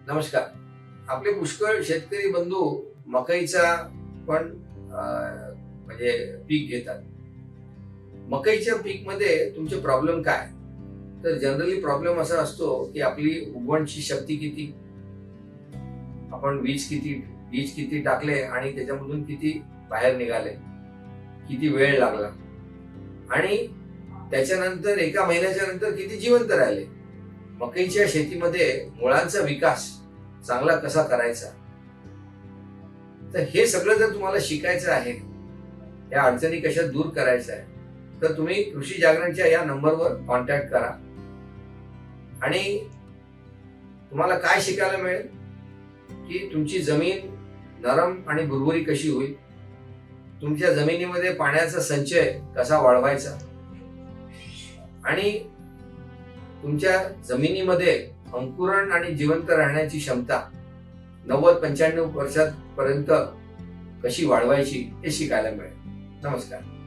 नमस्कार. आपले पुष्कळ शेतकरी बंधू मकईचा पण म्हणजे पीक घेतात. मकईच्या पीक मध्ये तुमचे प्रॉब्लेम काय? तर जनरली प्रॉब्लेम असा असतो की आपली उगवणची शक्ती किती, आपण बीज किती टाकले आणि त्याच्यामधून किती बाहेर निघाले, किती वेळ लागला आणि त्याच्यानंतर एका महिन्याच्या नंतर किती जिवंत राहिले. मकईच्या शेतीमध्ये मुळांचा विकास चांगला कसा करायचा, तर हे सगळं जर तुम्हाला शिकायचं आहे, या अडचणी कशा दूर करायच्या आहे, तर तुम्ही कृषी जागरणच्या या नंबरवर कॉन्टॅक्ट करा. आणि तुम्हाला काय शिकायला मिळेल की तुमची जमीन नरम आणि भुरभुरी कशी होईल, तुमच्या जमिनीमध्ये पाण्याचा संचय कसा वाढवायचा आणि तुमच्या जमिनीमध्ये अंकुरण आणि जिवंत राहण्याची क्षमता 90-95% वर्षापर्यंत कशी वाढवायची हे शिकायला मिळेल. नमस्कार.